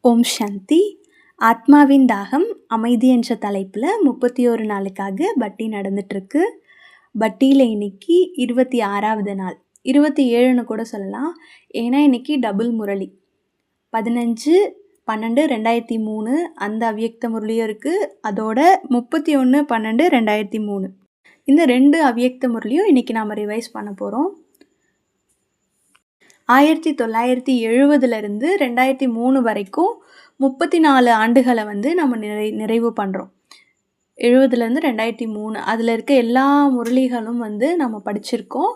ஓம் சாந்தி. ஆத்மாவின் தாகம் அமைதி என்ற தலைப்பில் 31 நாளுக்காக பட்டி நடந்துட்டுருக்கு. பட்டியில் இன்னைக்கு 26வது நாள், 27ன்னு கூட சொல்லலாம். ஏன்னா இன்னைக்கு டபுள் முரளி 15/12/2003 அந்த அவ்யக்த முரளியும் இருக்குது. அதோட 31/12/2003 இந்த 2 அவ்யக்த முரளியும் இன்னைக்கு நாம் ரிவைஸ் பண்ண போகிறோம். 1970லேருந்து 2003 வரைக்கும் 34 ஆண்டுகளை நம்ம நிறைவு பண்ணுறோம். 70லேருந்து 2003 அதில் இருக்க எல்லா முரளிகளும் நம்ம படிச்சிருக்கோம்.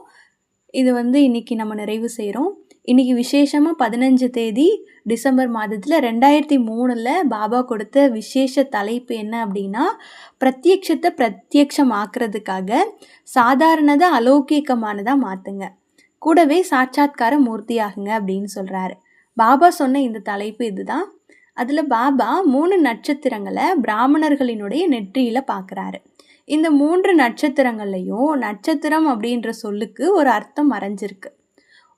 இது இன்றைக்கி நம்ம நிறைவு செய்கிறோம். இன்றைக்கி விசேஷமாக 15 தேதி டிசம்பர் மாதத்தில் 2003ல் பாபா கொடுத்த விசேஷ தலைப்பு என்ன அப்படின்னா, பிரத்யக்ஷத்தை பிரத்யக்ஷமாக்குறதுக்காக சாதாரணதை அலௌகிகமானதாக மாற்றுங்க, கூடவே சாட்சாத்கார மூர்த்தி ஆகுங்க அப்படின்னு சொல்கிறாரு. பாபா சொன்ன இந்த தலைப்பு இதுதான். அதில் பாபா 3 நட்சத்திரங்களை பிராமணர்களினுடைய நெற்றியில் பார்க்குறாரு. இந்த 3 நட்சத்திரங்கள்லையும் நட்சத்திரம் அப்படின்ற சொல்லுக்கு ஒரு அர்த்தம் மறைஞ்சிருக்கு.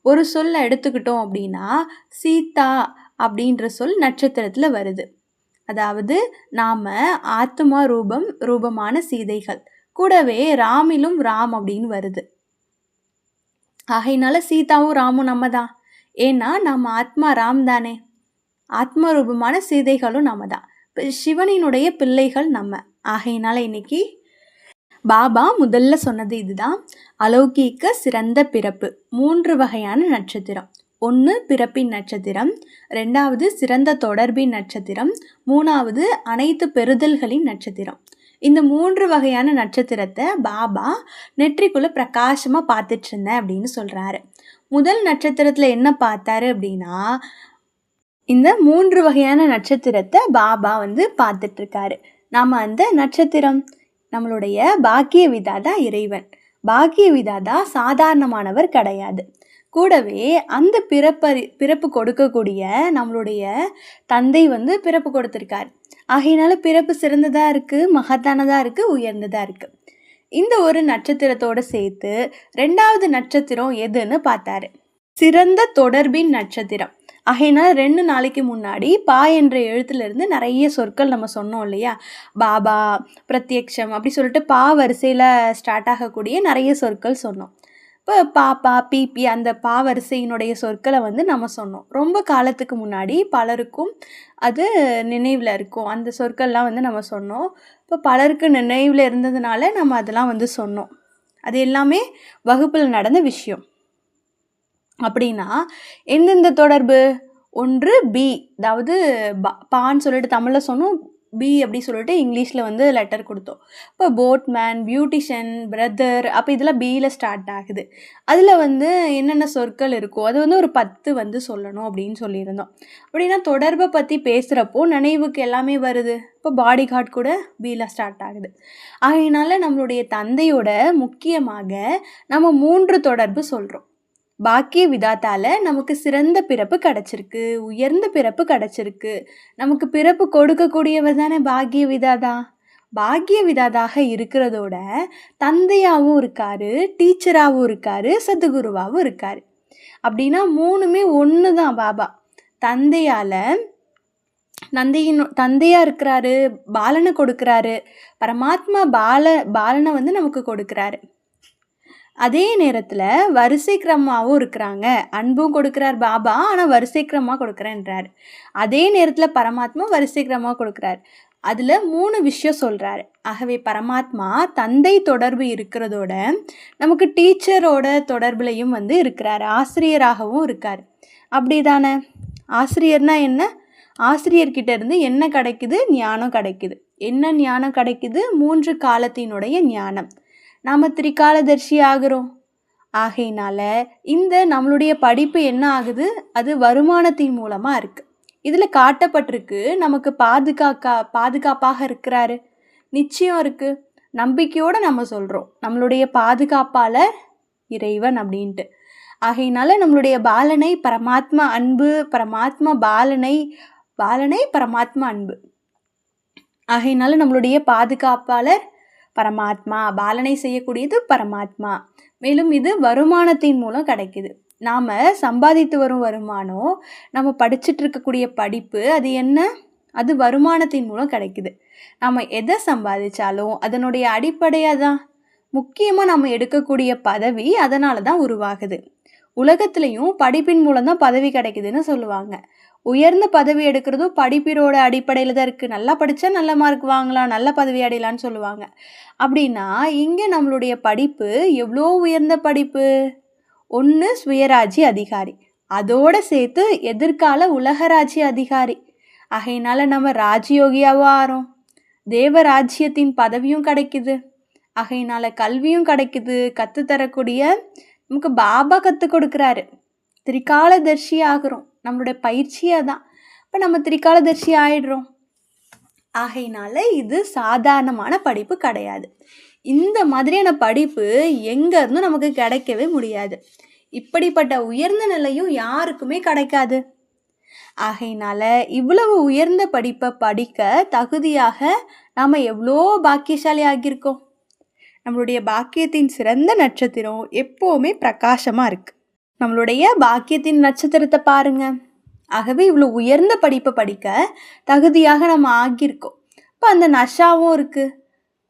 ஒரு சொல்லை எடுத்துக்கிட்டோம் அப்படின்னா, சீதா அப்படின்ற சொல் நட்சத்திரத்தில் வருது. அதாவது நாம் ஆத்மா ரூபமான சீதைகள், கூடவே ராமிலும் ராம் அப்படின்னு வருது. ஆகையினால சீதாவும் ராமும் நம்ம தான். ஏன்னா நம்ம ஆத்மா ராம் தானே. ஆத்ம ரூபமான சீதைகளும் நம்ம தான். இப்போ சிவனினுடைய பிள்ளைகள் நம்ம. ஆகையினால இன்னைக்கு பாபா முதல்ல சொன்னது இதுதான். அலௌகீக சிறந்த பிறப்பு 3 வகையான நட்சத்திரம். 1 பிறப்பின் நட்சத்திரம், 2வது சிறந்த தொடர்பின் நட்சத்திரம், 3வது அனைத்து பெறுதல்களின் நட்சத்திரம். இந்த 3 வகையான நட்சத்திரத்தை பாபா நெற்றிக்குள்ளே பிரகாசமாக பார்த்துட்டு இருந்தேன் அப்படின்னு சொல்கிறாரு. முதல் நட்சத்திரத்தில் என்ன பார்த்தாரு அப்படின்னா, இந்த 3 வகையான நட்சத்திரத்தை பாபா பார்த்துட்ருக்காரு. நாம் அந்த நட்சத்திரம் நம்மளுடைய பாக்கிய விதாதா இறைவன். பாக்கிய விதாதா சாதாரணமானவர் கிடையாது. கூடவே அந்த பிறப்பு கொடுக்கக்கூடிய நம்மளுடைய தந்தை பிறப்பு கொடுத்துருக்கார். ஆகையினால பிறப்பு சிறந்ததாக இருக்குது, மகத்தானதாக இருக்குது, உயர்ந்ததாக இருக்குது. இந்த ஒரு நட்சத்திரத்தோடு சேர்த்து 2வது நட்சத்திரம் எதுன்னு பார்த்தாரு. சிறந்த தொடர்பின் நட்சத்திரம். ஆகையினால 2 நாளைக்கு முன்னாடி பா என்ற எழுத்துலேருந்து நிறைய சொற்கள் நம்ம சொன்னோம் இல்லையா. பாபா, பிரத்யக்ஷம் அப்படி சொல்லிட்டு பா வரிசையில் ஸ்டார்ட் ஆகக்கூடிய நிறைய சொற்கள் சொன்னோம். இப்போ பாப்பா, பிபி அந்த பா வரிசையினுடைய சொற்களை நம்ம சொன்னோம். ரொம்ப காலத்துக்கு முன்னாடி பலருக்கும் அது நினைவில் இருக்கும். அந்த சொற்கள்லாம் நம்ம சொன்னோம். இப்போ பலருக்கு நினைவில் இருந்ததுனால நம்ம அதெல்லாம் சொன்னோம். அது எல்லாமே வகுப்பில் நடந்த விஷயம். அப்படின்னா எந்தெந்த தொடர்பு? 1 பி, அதாவது பான்னு சொல்லிட்டு தமிழில் சொன்னோம், பி அப்படி சொல்லிட்டு இங்கிலீஷில் லெட்டர் கொடுத்தோம். இப்போ போட்மேன், பியூட்டிஷியன், பிரதர், அப்போ இதெல்லாம் பியில் ஸ்டார்ட் ஆகுது. அதில் என்னென்ன சொற்கள் இருக்கோ அது ஒரு 10 சொல்லணும் அப்படின்னு சொல்லியிருந்தோம். அப்படின்னா தொடர்பை பற்றி பேசுகிறப்போ நினைவுக்கு எல்லாமே வருது. இப்போ பாடி கார்டு கூட பியில் ஸ்டார்ட் ஆகுது. ஆகையினால நம்மளுடைய தந்தையோட முக்கியமாக நம்ம 3 தொடர்பு சொல்கிறோம். பாக்கிய விதாத்தால நமக்கு சிறந்த பிறப்பு கிடச்சிருக்கு, உயர்ந்த பிறப்பு கிடச்சிருக்கு. நமக்கு பிறப்பு கொடுக்கக்கூடியவர் தானே பாக்கிய விதாதா. பாக்கிய விதாதாக இருக்கிறதோட தந்தையாகவும் இருக்காரு, டீச்சராகவும் இருக்காரு, சத்குருவாகவும் இருக்காரு. அப்படின்னா 3மே ஒன்று தான். பாபா தந்தையா இருக்கிறாரு, பாலனை கொடுக்குறாரு. பரமாத்மா பாலனை நமக்கு கொடுக்குறாரு. அதே நேரத்தில் வரிசை கிரமமாகவும் இருக்கிறாங்க. அன்பும் கொடுக்குறார் பாபா, ஆனால் வரிசை கிரமமாக கொடுக்குறேன்றார். அதே நேரத்தில் பரமாத்மா வரிசை கிரமமாக கொடுக்குறார். அதில் 3 விஷயம் சொல்கிறாரு. ஆகவே பரமாத்மா தந்தை தொடர்பு இருக்கிறதோட நமக்கு டீச்சரோட தொடர்புலையும் இருக்கிறார், ஆசிரியராகவும் இருக்கார். அப்படி தானே? ஆசிரியர்னா என்ன? ஆசிரியர்கிட்ட இருந்து என்ன கிடைக்குது? ஞானம் கிடைக்குது. என்ன ஞானம் கிடைக்குது? 3 காலத்தினுடைய ஞானம். நாம் திரிகாலதர்ஷி ஆகிறோம். ஆகையினால இந்த நம்மளுடைய படிப்பு என்ன ஆகுது? அது வருமானத்தின் மூலமாக இருக்குது. இதில் காட்டப்பட்டிருக்கு நமக்கு பாதுகாப்பாக இருக்கிறாரு. நிச்சயம் இருக்குது. நம்பிக்கையோடு நம்ம சொல்கிறோம் நம்மளுடைய பாதுகாப்பாளர் இறைவன் அப்படின்ட்டு. ஆகையினால நம்மளுடைய பாலனை பரமாத்மா அன்பு, பரமாத்மா பாலனை பரமாத்மா அன்பு. ஆகையினால நம்மளுடைய பாதுகாப்பாளர் பரமாத்மா, பாலனை செய்யக்கூடியது பரமாத்மா. மேலும் இது வருமானத்தின் மூலம் கிடைக்குது. நாம் சம்பாதித்து வரும் வருமானம், நம்ம படிச்சுட்டு இருக்கக்கூடிய படிப்பு, அது என்ன? அது வருமானத்தின் மூலம் கிடைக்குது. நம்ம எதை சம்பாதிச்சாலும் அதனுடைய அடிப்படையாக தான். முக்கியமாக நம்ம எடுக்கக்கூடிய பதவி அதனால தான் உருவாகுது. உலகத்துலேயும் படிப்பின் மூலம் தான் பதவி கிடைக்குதுன்னு சொல்லுவாங்க. உயர்ந்த பதவி எடுக்கிறதும் படிப்பினோட அடிப்படையில் தான் இருக்குது. நல்லா படித்தா நல்ல மார்க் வாங்கலாம், நல்ல பதவி அடையலான்னு சொல்லுவாங்க. அப்படின்னா இங்கே நம்மளுடைய படிப்பு எவ்வளோ உயர்ந்த படிப்பு? ஒன்று சுயராஜ்ய அதிகாரி, அதோடு சேர்த்து எதிர்கால உலகராஜ்ய அதிகாரி. ஆகையினால நம்ம ராஜயோகியாவும் ஆறோம், தேவராஜ்யத்தின் பதவியும் கிடைக்குது. ஆகையினால கல்வியும் கிடைக்குது. கற்றுத்தரக்கூடிய நமக்கு பாபா கற்றுக் கொடுக்குறாரு. திரிகாலதர்ஷி ஆகிறோம், நம்மளுடைய பயிற்சியாக தான். இப்போ நம்ம திரிகாலதர்ஷி ஆயிடுறோம். ஆகையினால இது சாதாரணமான படிப்பு கிடையாது. இந்த மாதிரியான படிப்பு எங்கேருந்தும் நமக்கு கிடைக்கவே முடியாது. இப்படிப்பட்ட உயர்ந்த நிலையும் யாருக்குமே கிடைக்காது. ஆகையினால இவ்வளவு உயர்ந்த படிப்பை படிக்க தகுதியாக நாம் எவ்வளோ பாக்கியசாலி ஆகியிருக்கோம். நம்மளுடைய பாக்கியத்தின் சிறந்த நட்சத்திரம் எப்போவுமே பிரகாசமாக இருக்குது. நம்மளுடைய பாக்கியத்தின் நட்சத்திரத்தை பாருங்க. ஆகவே இவ்வளோ உயர்ந்த படிப்பை படிக்க தகுதியாக நம்ம ஆகியிருக்கோம். இப்போ அந்த நஷாவும் இருக்குது,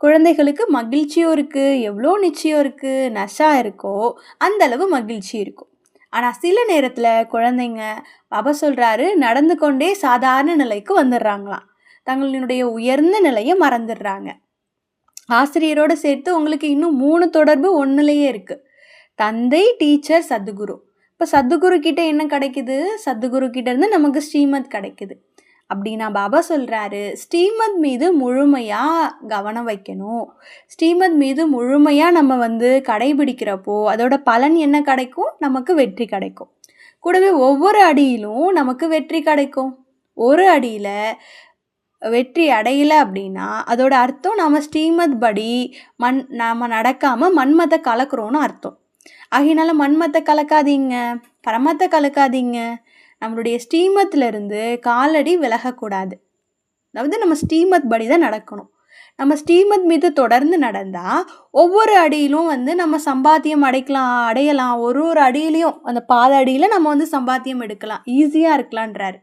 குழந்தைகளுக்கு மகிழ்ச்சியும் இருக்குது. எவ்வளோ நிச்சயம் இருக்குது, நஷா இருக்கோ அந்த அளவு மகிழ்ச்சி இருக்கும். ஆனால் சில நேரத்தில் குழந்தைங்க, பாபா சொல்கிறாரு, நடந்து கொண்டே சாதாரண நிலைக்கு வந்துடுறாங்களாம். தங்களுடைய உயர்ந்த நிலையை மறந்துடுறாங்க. ஆசிரியரோடு சேர்த்து உங்களுக்கு இன்னும் 3 தொடர்பு ஒன்றுலேயே இருக்குது. தந்தை, டீச்சர், சத்குரு. இப்போ சத்குரு கிட்ட என்ன கிடைக்குது? சத்குரு கிட்ட இருந்து நமக்கு ஸ்ரீமத் கிடைக்குது. அப்படின்னா பாபா சொல்கிறாரு, ஸ்ரீமத் மீது முழுமையாக கவனம் வைக்கணும். ஸ்ரீமத் மீது முழுமையாக நம்ம கடைபிடிக்கிறப்போ அதோட பலன் என்ன கிடைக்கும்? நமக்கு வெற்றி கிடைக்கும். கூடவே ஒவ்வொரு அடியிலும் நமக்கு வெற்றி கிடைக்கும். ஒரு அடியில் வெற்றி அடையலை அப்படின்னா அதோட அர்த்தம் நம்ம ஸ்ரீமத் படி நாம் நடக்காமல் மன்மத்தை கலக்கிறோன்னு அர்த்தம். ஆகையினால மன்மத்தை கலக்காதீங்க, பரமத்தை கலக்காதீங்க. நம்மளுடைய ஸ்ரீமத்திலிருந்து காலடி விலகக்கூடாது. அதாவது நம்ம ஸ்ரீமத் படி தான் நடக்கணும். நம்ம ஸ்ரீமத் மீது தொடர்ந்து நடந்தால் ஒவ்வொரு அடியிலும் நம்ம சம்பாத்தியம் அடையலாம். ஒரு அடியிலையும் அந்த பாத அடியில் நம்ம சம்பாத்தியம் எடுக்கலாம், ஈஸியாக இருக்கலான்றாரு.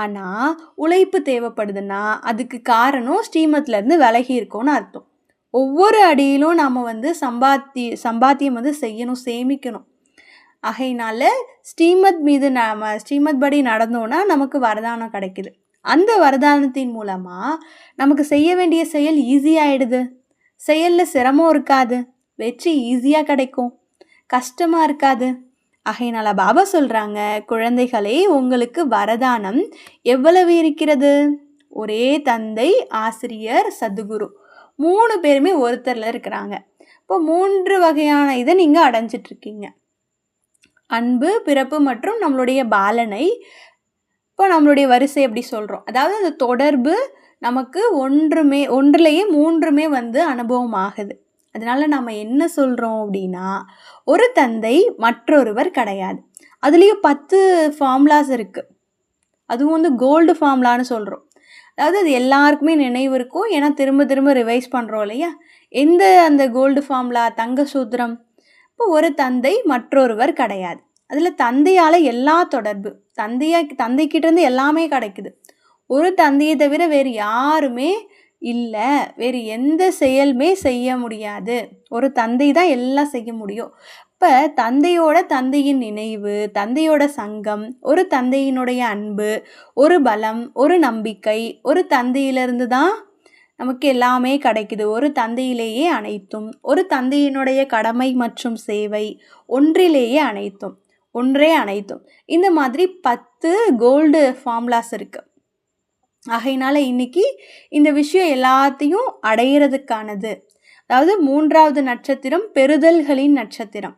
ஆனால் உழைப்பு தேவைப்படுதுன்னா அதுக்கு காரணம் ஸ்ரீமத்லேருந்து விலகி இருக்கோன்னு அர்த்தம். ஒவ்வொரு அடியிலும் நாம் சம்பாத்தியம் செய்யணும், சேமிக்கணும். ஆகையினால ஸ்ரீமத் மீது நாம் ஸ்ரீமத் படி நடந்தோன்னா நமக்கு வரதானம் கிடைக்குது. அந்த வரதானத்தின் மூலமாக நமக்கு செய்ய வேண்டிய செயல் ஈஸியாகிடுது. செயலில் சிரமம் இருக்காது, வெற்றி ஈஸியாக கிடைக்கும், கஷ்டமாக இருக்காது. ஆகையினால பாபா சொல்கிறாங்க, குழந்தைகளே, உங்களுக்கு வரதானம் எவ்வளவு இருக்கிறது? ஒரே தந்தை, ஆசிரியர், சத்குரு 3 பேருமே ஒருத்தரில் இருக்கிறாங்க. இப்போ 3 வகையான இதை நீங்கள் அடைஞ்சிட்ருக்கீங்க. அன்பு, பிறப்பு மற்றும் நம்மளுடைய பாலனை. இப்போ நம்மளுடைய வரிசை எப்படி சொல்கிறோம்? அதாவது அந்த தொடர்பு நமக்கு ஒன்றுலேயே 3மே அனுபவம் ஆகுது. அதனால் நம்ம என்ன சொல்கிறோம் அப்படின்னா, ஒரு தந்தை, மற்றொருவர் கிடையாது. அதுலேயும் 10 ஃபார்முலாஸ் இருக்குது. அதுவும் கோல்டு ஃபார்முலான்னு சொல்கிறோம். அதாவது அது எல்லாருக்குமே நினைவு இருக்கும், ஏன்னா திரும்ப திரும்ப ரிவைஸ் பண்ணுறோம் இல்லையா? அந்த கோல்டு ஃபார்முலா, தங்க சூத்திரம். இப்போ ஒரு தந்தை, மற்றொருவர் கிடையாது. அதில் தந்தையால் எல்லா தொடர்பு, தந்தைக்கிட்டேருந்து எல்லாமே கிடைக்குது. ஒரு தந்தையை தவிர வேறு யாருமே இல்லை, வேறு எந்த செயலுமே செய்ய முடியாது. ஒரு தந்தை தான் எல்லாம் செய்ய முடியும். இப்போ தந்தையின் நினைவு, தந்தையோட சங்கம், ஒரு தந்தையினுடைய அன்பு, ஒரு பலம், ஒரு நம்பிக்கை, ஒரு தந்தையிலிருந்து தான் நமக்கு எல்லாமே கிடைக்குது. ஒரு தந்தையிலேயே அனைத்தும், ஒரு தந்தையினுடைய கடமை மற்றும் சேவை, ஒன்றிலேயே அனைத்தும், ஒன்றே அனைத்தும். இந்த மாதிரி 10 கோல்டு ஃபார்முலாஸ் இருக்குது. ஆகையினால இன்னைக்கு இந்த விஷயம் எல்லாத்தையும் அடையிறதுக்கானது. அதாவது 3வது நட்சத்திரம் பெறுதல்களின் நட்சத்திரம்.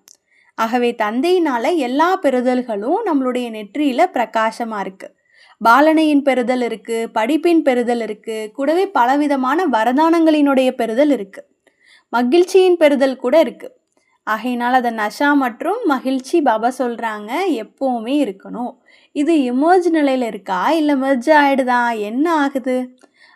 ஆகவே தந்தையினால் எல்லா பெறுதல்களும் நம்மளுடைய நெற்றியில் பிரகாசமாக இருக்குது. பாலனையின் பெறுதல் இருக்குது, படிப்பின் பெறுதல் இருக்குது, கூடவே பலவிதமான வரதானங்களினுடைய பெறுதல் இருக்குது, மகிழ்ச்சியின் பெறுதல் கூட இருக்குது. ஆகையினால் அதை நஷா மற்றும் மகிழ்ச்சி பாபா சொல்கிறாங்க எப்போவுமே இருக்கணும். இது எமர்ஜ் நிலையில் இருக்கா இல்லை மெர்ஜ் ஆகிடுதா, என்ன ஆகுது?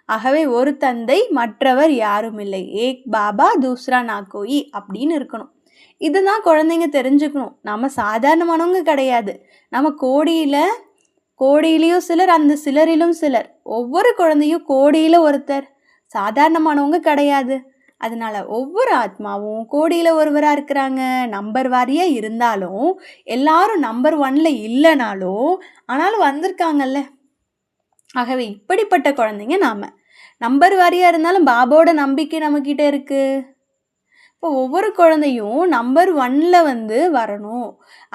ஆகவே ஒரு தந்தை, மற்றவர் யாரும் இல்லை, ஏக் பாபா தூஸ்ரா நாக்கோயி அப்படின்னு இருக்கணும். இதுதான் குழந்தைங்க தெரிஞ்சுக்கணும். நம்ம சாதாரணமானவங்க கிடையாது. நம்ம கோடியிலையும் சிலர், அந்த சிலரிலும் சிலர். ஒவ்வொரு குழந்தையும் கோடியில் ஒருத்தர், சாதாரணமானவங்க கிடையாது. அதனால ஒவ்வொரு ஆத்மாவும் கோடியில் ஒருவராக இருக்கிறாங்க. நம்பர் வாரியாக இருந்தாலும் எல்லாரும் நம்பர் 1ல் இல்லைனாலும் ஆனாலும் வந்திருக்காங்கல்ல. ஆகவே இப்படிப்பட்ட குழந்தைங்க நாம். நம்பர் வாரியாக இருந்தாலும் பாபாவோட நம்பிக்கை நம்மக்கிட்ட இருக்குது. இப்போ ஒவ்வொரு குழந்தையும் நம்பர் 1ல் வரணும்.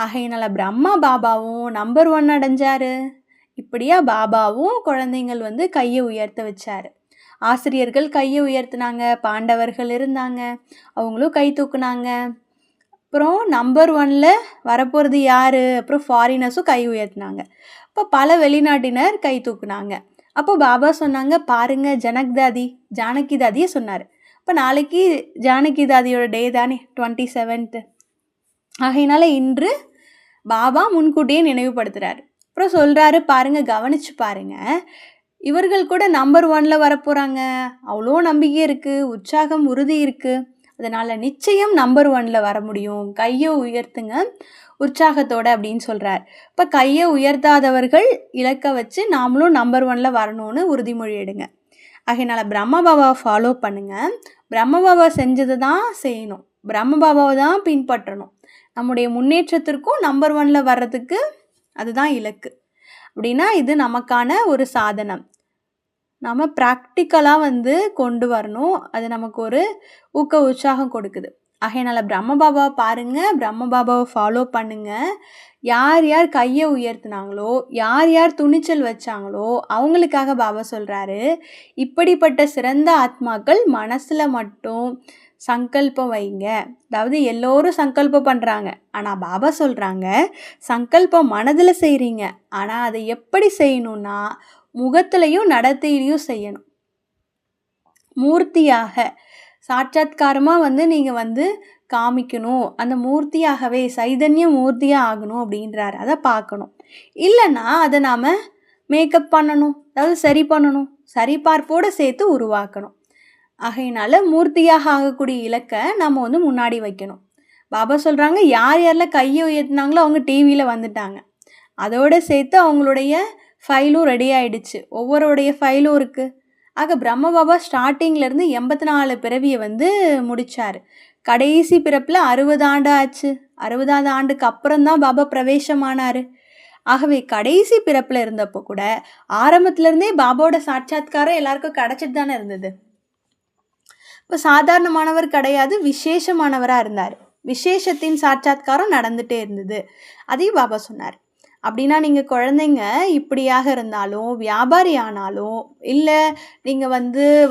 ஆகையினால பிரம்மா பாபாவும் நம்பர் 1 அடைஞ்சாரு. இப்படியா பாபாவும் குழந்தைங்கள் கையை உயர்த்த வச்சாரு. ஆசிரியர்கள் கையை உயர்த்தினாங்க, பாண்டவர்கள் இருந்தாங்க, அவங்களும் கை தூக்குனாங்க. அப்புறம் நம்பர் 1ல் வரப்போகிறது யார்? அப்புறம் ஃபாரினர்ஸும் கை உயர்த்தினாங்க. இப்போ பல வெளிநாட்டினர் கை தூக்குனாங்க. அப்போ பாபா சொன்னாங்க, பாருங்க ஜானகி தாதியை சொன்னார். இப்போ நாளைக்கு ஜானகி தாதியோட டே தானே, 27th. ஆகையினால இன்று பாபா முன்கூட்டியே நினைவுபடுத்துகிறாரு. அப்புறம் சொல்கிறாரு, பாருங்கள், கவனித்து பாருங்கள், இவர்கள் கூட நம்பர் 1ல் வரப்போகிறாங்க. அவ்வளோ நம்பிக்கை இருக்குது, உற்சாகம், உறுதி இருக்குது. அதனால் நிச்சயம் நம்பர் 1ல் வர முடியும். கையை உயர்த்துங்க உற்சாகத்தோடு அப்படின்னு சொல்கிறார். இப்போ கையை உயர்த்தாதவர்கள் இலக்க வச்சு நாமளும் நம்பர் 1ல் வரணும்னு உறுதிமொழி எடுங்க. ஆகையினால பிரம்ம பாபாவை ஃபாலோ பண்ணுங்கள். பிரம்ம பாபா செஞ்சதை தான் செய்யணும். பிரம்ம பாபாவை தான் பின்பற்றணும். நம்முடைய முன்னேற்றத்திற்கும் நம்பர் 1ல் வர்றதுக்கு அதுதான் இலக்கு. அப்படின்னா இது நமக்கான ஒரு சாதனம். நம்ம ப்ராக்டிக்கலாக கொண்டு வரணும். அது நமக்கு ஒரு உற்சாகம் கொடுக்குது. ஆகையினால பிரம்ம பாபாவை பாருங்கள், பிரம்ம பாபாவை ஃபாலோ பண்ணுங்கள். யார் யார் கையை உயர்த்தினாங்களோ, யார் யார் துணிச்சல் வச்சாங்களோ அவங்களுக்காக பாபா சொல்கிறாரு, இப்படிப்பட்ட சிறந்த ஆத்மாக்கள் மனசில் மட்டும் சங்கல்பம் வைங்க. அதாவது எல்லோரும் சங்கல்பம் பண்ணுறாங்க, ஆனால் பாபா சொல்கிறாங்க சங்கல்பம் மனதில் செய்கிறீங்க. ஆனால் அதை எப்படி செய்யணும்னா முகத்திலையும் நடத்தையிலையும் செய்யணும். மூர்த்தியாக சாட்சாத்காரமாக நீங்கள் காமிக்கணும். அந்த மூர்த்தியாகவே சைதன்ய மூர்த்தியாக ஆகணும் அப்படின்றாரு. அதை பார்க்கணும். இல்லைன்னா அதை நாம் மேக்கப் பண்ணணும், அதாவது சரி பண்ணணும், சரிபார்ப்போடு சேர்த்து உருவாக்கணும். ஆகையினால மூர்த்தியாக ஆகக்கூடிய இலக்கை நம்ம முன்னாடி வைக்கணும். பாபா சொல்கிறாங்க, யார் யாரெல்லாம் கையை உயர்த்தினாங்களோ அவங்க டிவியில் வந்துட்டாங்க. அதோடு சேர்த்து அவங்களுடைய ஃபைலும் ரெடி ஆகிடுச்சு. ஒவ்வொருடைய ஃபைலும் இருக்குது. ஆக பிரம்ம பாபா ஸ்டார்டிங்லேருந்து 84 பிறவியை முடித்தார். கடைசி பிறப்பில் 60 ஆண்டு ஆச்சு. 60வது ஆண்டுக்கு அப்புறம்தான் பாபா பிரவேசமானார். ஆகவே கடைசி பிறப்பில் இருந்தப்போ கூட ஆரம்பத்துலேருந்தே பாபாவோட சாட்சாத்காரம் எல்லாருக்கும் கிடச்சிட்டு தானே இருந்தது. இப்போ சாதாரணமானவர் கிடையாது, விசேஷமானவராக இருந்தார். விசேஷத்தின் சாட்சாத்காரம் நடந்துகிட்டே இருந்தது. அதையும் பாபா சொன்னார். அப்படின்னா நீங்கள் குழந்தைங்க இப்படியாக இருந்தாலும், வியாபாரி ஆனாலும், இல்லை நீங்கள்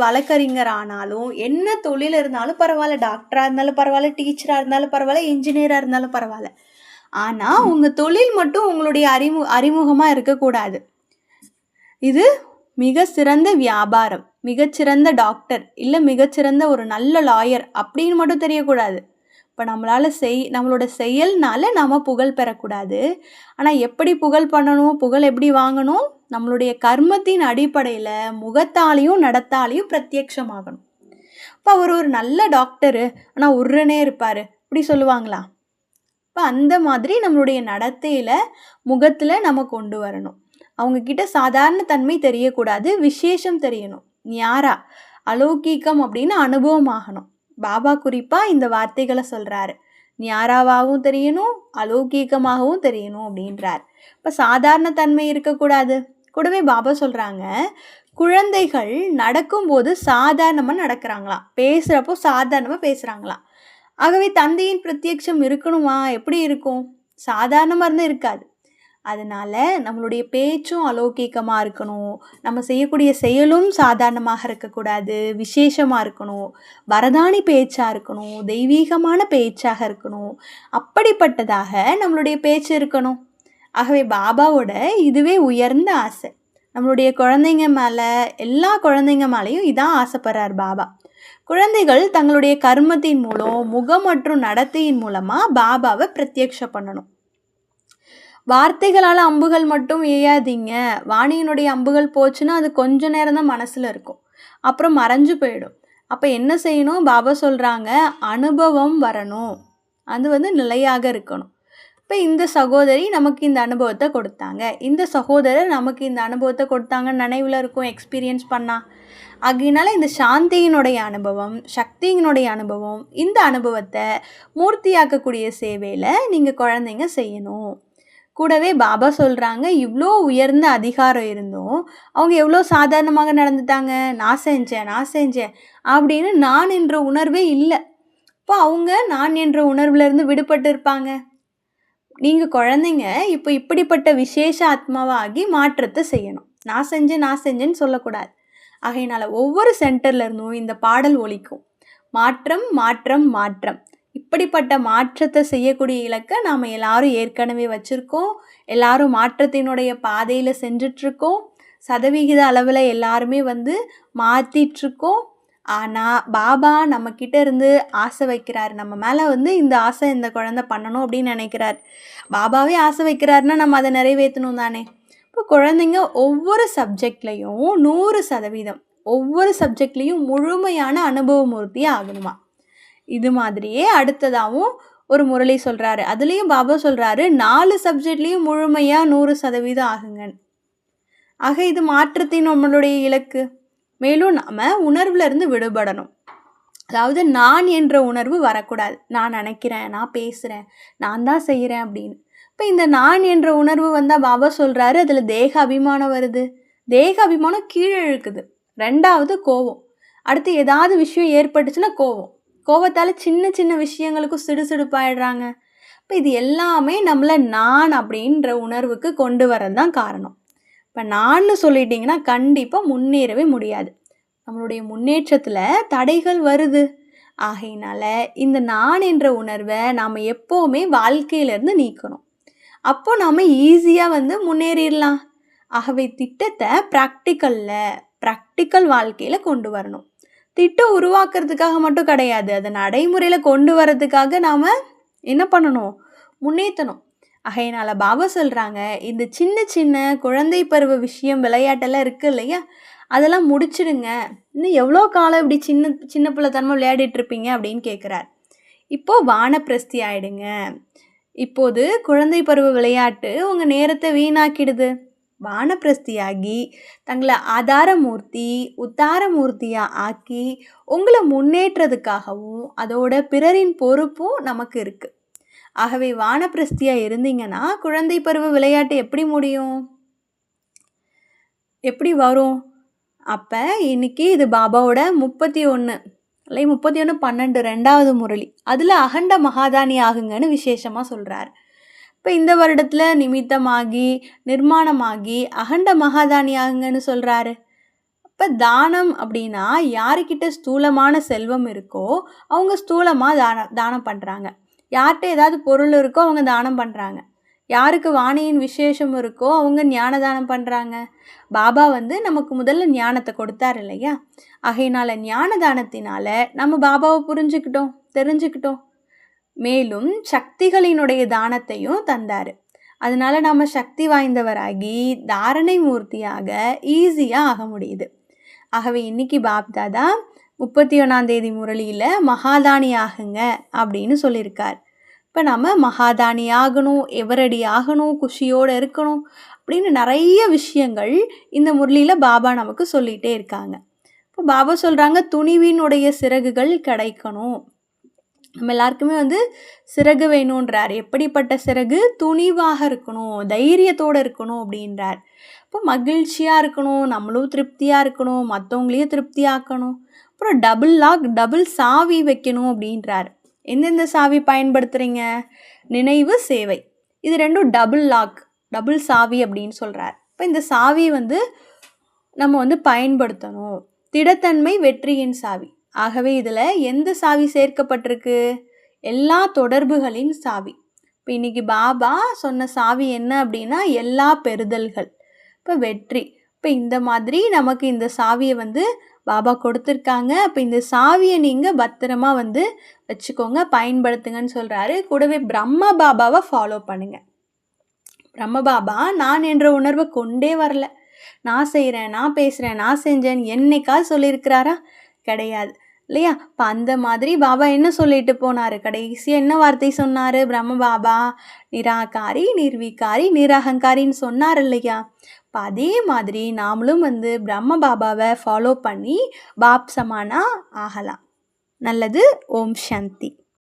வழக்கறிஞர் ஆனாலும், என்ன தொழில் இருந்தாலும் பரவாயில்ல, டாக்டராக இருந்தாலும் பரவாயில்ல, டீச்சராக இருந்தாலும் பரவாயில்ல, இன்ஜினியராக இருந்தாலும் பரவாயில்ல. ஆனால் உங்கள் தொழில் மட்டும் உங்களுடைய அறிமுகமாக இருக்கக்கூடாது. இது மிக சிறந்த வியாபாரம், மிகச்சிறந்த டாக்டர், இல்லை மிகச்சிறந்த ஒரு நல்ல லாயர் அப்படின்னு மட்டும் தெரியக்கூடாது. இப்போ நம்மளோட செயல்னால நாம் புகழ் பெறக்கூடாது. ஆனால் எப்படி புகழ் பண்ணணும், புகழ் எப்படி வாங்கணும்? நம்மளுடைய கர்மத்தின் அடிப்படையில் முகத்தாலையும் நடத்தாலையும் பிரத்யட்சமாகணும். இப்போ அவர் ஒரு நல்ல டாக்டரு, ஆனால் உருனே இருப்பார், இப்படி சொல்லுவாங்களா? இப்போ அந்த மாதிரி நம்மளுடைய நடத்தையில், முகத்தில் நம்ம கொண்டு வரணும். அவங்கக்கிட்ட சாதாரண தன்மை தெரியக்கூடாது, விசேஷம் தெரியணும். ஞாரா அலௌகீகம் அப்படின்னு அனுபவம் ஆகணும். பாபா குறிப்பாக இந்த வார்த்தைகளை சொல்கிறாரு. ஞாராவாகவும் தெரியணும், அலௌகீகமாகவும் தெரியணும் அப்படின்றார். இப்போ சாதாரண தன்மை இருக்கக்கூடாது. கூடவே பாபா சொல்கிறாங்க, குழந்தைகள் நடக்கும்போது சாதாரணமாக நடக்கிறாங்களாம், பேசுகிறப்போ சாதாரணமாக பேசுகிறாங்களாம். ஆகவே தந்தையின் பிரத்யட்சம் இருக்கணுமா? எப்படி இருக்கும்? சாதாரணமாக இருந்தால் இருக்காது. அதனால் நம்மளுடைய பேச்சும் அலௌகீகமாக இருக்கணும். நம்ம செய்யக்கூடிய செயலும் சாதாரணமாக இருக்கக்கூடாது, விசேஷமாக இருக்கணும். வரதானி பேச்சாக இருக்கணும், தெய்வீகமான பேச்சாக இருக்கணும். அப்படிப்பட்டதாக நம்மளுடைய பேச்சு இருக்கணும். ஆகவே பாபாவோட இதுவே உயர்ந்த ஆசை. நம்மளுடைய குழந்தைங்க மேலே, எல்லா குழந்தைங்க மேலேயும் இதான் ஆசைப்படுறார் பாபா. குழந்தைகள் தங்களுடைய கர்மத்தின் மூலம், முகம் மற்றும் நடத்தையின் மூலமாக பாபாவை பிரத்யக்ஷம் பண்ணணும். வார்த்தைகளால் அம்புகள் மட்டும் ஏயாதீங்க. வாணியினுடைய அம்புகள் போச்சுன்னா அது கொஞ்ச நேரம் தான் மனசில் இருக்கும், அப்புறம் மறைஞ்சு போயிடும். அப்போ என்ன செய்யணும்? பாபா சொல்கிறாங்க, அனுபவம் வரணும். அது வந்து நிலையாக இருக்கணும். இப்போ இந்த சகோதரி நமக்கு இந்த அனுபவத்தை கொடுத்தாங்க, இந்த சகோதரர் நமக்கு இந்த அனுபவத்தை கொடுத்தாங்கன்னு நினைவில் இருக்கும், எக்ஸ்பீரியன்ஸ் பண்ணா. ஆகையினால இந்த சாந்தியினுடைய அனுபவம், சக்தியினுடைய அனுபவம், இந்த அனுபவத்தை மூர்த்தியாக்கக்கூடிய சேவையில் நீங்கள் குழந்தைங்க செய்யணும். கூடவே பாபா சொல்கிறாங்க, இவ்வளோ உயர்ந்த அதிகாரம் இருந்தும் அவங்க எவ்வளோ சாதாரணமாக நடந்துட்டாங்க. நான் செஞ்சேன் அப்படின்னு நான் என்ற உணர்வே இல்லை. இப்போ அவங்க நான் என்ற உணர்வுலேருந்து விடுபட்டு இருப்பாங்க. நீங்கள் குழந்தைங்க இப்போ இப்படிப்பட்ட விசேஷ ஆத்மாவாகி மாற்றத்தை செய்யணும். நான் செஞ்சேன்னு சொல்லக்கூடாது. ஆகையினால ஒவ்வொரு சென்டர்ல இருந்தும் இந்த பாடல் ஒலிக்கும், மாற்றம் மாற்றம் மாற்றம். இப்படிப்பட்ட மாற்றத்தை செய்யக்கூடிய இலக்கை நாம் எல்லாரும் ஏற்கனவே வச்சுருக்கோம். எல்லாரும் மாற்றத்தினுடைய பாதையில் செஞ்சிட்ருக்கோம். சதவிகித அளவில் எல்லாருமே வந்து மாற்றிட்டுருக்கோம். ஆனால் பாபா நம்மக்கிட்ட இருந்து ஆசை வைக்கிறார். நம்ம மேலே வந்து இந்த ஆசை இந்த குழந்தை பண்ணணும் அப்படின்னு நினைக்கிறார். பாபாவே ஆசை வைக்கிறாருன்னா நம்ம அதை நிறைவேற்றணும் தானே. இப்போ குழந்தைங்க ஒவ்வொரு சப்ஜெக்ட்லேயும் 100% ஒவ்வொரு சப்ஜெக்ட்லேயும் முழுமையான அனுபவமூர்த்தி ஆகணுமா. இது மாதிரியே அடுத்ததாகவும் ஒரு முரளி சொல்கிறாரு. அதுலேயும் பாபா சொல்கிறாரு, 4 சப்ஜெக்ட்லேயும் முழுமையாக 100% ஆகுங்க. ஆக இது மாற்றத்தின் நம்மளுடைய இலக்கு. மேலும் நாம் உணர்வுலேருந்து விடுபடணும். அதாவது நான் என்ற உணர்வு வரக்கூடாது. நான் நினைக்கிறேன், நான் பேசுகிறேன், நான் தான் செய்கிறேன் அப்படின்னு. இப்போ இந்த நான் என்ற உணர்வு வந்தால் பாபா சொல்கிறாரு, அதில் தேக அபிமானம் வருது. தேக அபிமானம் கீழே இழுக்குது. 2வது கோவம். அடுத்து ஏதாவது விஷயம் ஏற்பட்டுச்சுன்னா கோவத்தால் சின்ன சின்ன விஷயங்களுக்கும் சிடுசிடுப்பாயிடுறாங்க. இப்போ இது எல்லாமே நம்மளை நான் அப்படின்ற உணர்வுக்கு கொண்டு வரது தான் காரணம். இப்போ நான் சொல்லிட்டிங்கன்னா கண்டிப்பாக முன்னேறவே முடியாது. நம்மளுடைய முன்னேற்றத்தில் தடைகள் வருது. ஆகையினால இந்த நான் என்ற உணர்வை நாம் எப்போவுமே வாழ்க்கையிலேருந்து நீக்கணும். அப்போ நாம் ஈஸியாக வந்து முன்னேறிடலாம். ஆகவே திட்டத்தை ப்ராக்டிக்கல் வாழ்க்கையில் கொண்டு வரணும். திட்டம் உருவாக்குறதுக்காக மட்டும் கிடையாது, அதை நடைமுறையில் கொண்டு வரதுக்காக நாம் என்ன பண்ணணும், முன்னேற்றணும். ஆகையினால பாபா சொல்கிறாங்க, இந்த சின்ன சின்ன குழந்தை பருவ விஷயம் விளையாட்டெல்லாம் இருக்குது இல்லையா, அதெல்லாம் முடிச்சிடுங்க. இன்னும் எவ்வளோ காலம் இப்படி சின்ன பிள்ளைத்தனமாக விளையாடிட்டுருப்பீங்க அப்படின்னு கேட்குறார். இப்போது வானப்பிரஸ்தி ஆகிடுங்க. இப்போது குழந்தை பருவ விளையாட்டு உங்கள் நேரத்தை வீணாக்கிடுது. வானப்பிரஸ்தியாகி தங்களை ஆதாரமூர்த்தி உத்தாரமூர்த்தியாக ஆக்கி உங்களை முன்னேற்றதுக்காகவும் அதோட பிறரின் பொறுப்பும் நமக்கு இருக்குது. ஆகவே வானப்பிரஸ்தியாக இருந்தீங்கன்னா குழந்தை பருவ விளையாட்டு எப்படி முடியும், எப்படி வரும்? அப்போ இன்னைக்கு இது பாபாவோட 31/12 2வது முரளி. அதில் அகண்ட மகாதானி ஆகுங்கன்னு விசேஷமாக சொல்கிறார். இப்போ இந்த வருடத்தில் நிமித்தமாகி நிர்மாணமாகி அகண்ட மகாதானி ஆகுங்கன்னு சொல்கிறாரு. இப்போ தானம் அப்படின்னா யாருக்கிட்ட ஸ்தூலமான செல்வம் இருக்கோ அவங்க ஸ்தூலமாக தானம் பண்ணுறாங்க. யார்கிட்ட ஏதாவது பொருள் இருக்கோ அவங்க தானம் பண்ணுறாங்க. யாருக்கு வாணியின் விசேஷம் இருக்கோ அவங்க ஞான தானம் பண்ணுறாங்க. பாபா வந்து நமக்கு முதல்ல ஞானத்தை கொடுத்தார் இல்லையா. ஆகையினால ஞான தானத்தினால நம்ம பாபாவை தெரிஞ்சுக்கிட்டோம். மேலும் சக்திகளினுடைய தானத்தையும் தந்தார். அதனால நம்ம சக்தி வாய்ந்தவராகி தாரணை மூர்த்தியாக ஈஸியாக ஆக முடியுது. ஆகவே இன்னைக்கு பாப்தாதா 31 முரளியில் மகாதானி ஆகுங்க அப்படின்னு சொல்லியிருக்கார். இப்போ நம்ம மகாதானி ஆகணும், எவரடி ஆகணும், குஷியோடு இருக்கணும் அப்படின்னு நிறைய விஷயங்கள் இந்த முரளியில் பாபா நமக்கு சொல்லிகிட்டே இருக்காங்க. இப்போ பாபா சொல்கிறாங்க, துணிவினுடைய சிறகுகள் கிடைக்கணும். நம்ம எல்லாருக்குமே வந்து சிறகு வேணுன்றார். எப்படிப்பட்ட சிறகு? துணிவாக இருக்கணும், தைரியத்தோடு இருக்கணும் அப்படின்றார். இப்போ மகிழ்ச்சியாக இருக்கணும், நம்மளும் திருப்தியாக இருக்கணும், மற்றவங்களையும் திருப்தியாக்கணும். அப்புறம் டபுள் லாக், டபுள் சாவி வைக்கணும் அப்படின்றார். எந்தெந்த சாவி பயன்படுத்துகிறீங்க? நினைவு, சேவை, இது 2 டபுள் லாக், டபுள் சாவி அப்படின்னு சொல்கிறார். இப்போ இந்த சாவி வந்து நம்ம வந்து பயன்படுத்தணும். திடத்தன்மை வெற்றியின் சாவி. ஆகவே இதில் எந்த சாவி சேர்க்கப்பட்டிருக்கு? எல்லா தொடர்புகளின் சாவி. இப்போ இன்றைக்கி பாபா சொன்ன சாவி என்ன அப்படின்னா எல்லா பெறுதல்கள். இப்போ வெற்றி. இப்போ இந்த மாதிரி நமக்கு இந்த சாவியை வந்து பாபா கொடுத்துருக்காங்க. அப்போ இந்த சாவியை நீங்கள் பத்திரமா வந்து வச்சுக்கோங்க, பயன்படுத்துங்கன்னு சொல்கிறாரு. கூடவே பிரம்ம பாபாவை ஃபாலோ பண்ணுங்கள். பிரம்ம பாபா நான் என்ற உணர்வை கொண்டே வரல. நான் செய்கிறேன், நான் பேசுகிறேன், நான் செஞ்சேன்னு என்னைக்காவது சொல்லியிருக்கிறாரா? கிடையாது. இல்லையா? இப்போ அந்த மாதிரி பாபா என்ன சொல்லிட்டு போனார்? கடைசியாக என்ன வார்த்தை சொன்னார் பிரம்ம பாபா? நிராகாரி, நிர்வீகாரி, நிரகங்காரின்னு சொன்னார் இல்லையா? இப்போ அதே மாதிரி நாமளும் பிரம்ம பாபாவை ஃபாலோ பண்ணி பாப் சமானா ஆகலாம். நல்லது. ஓம் சாந்தி.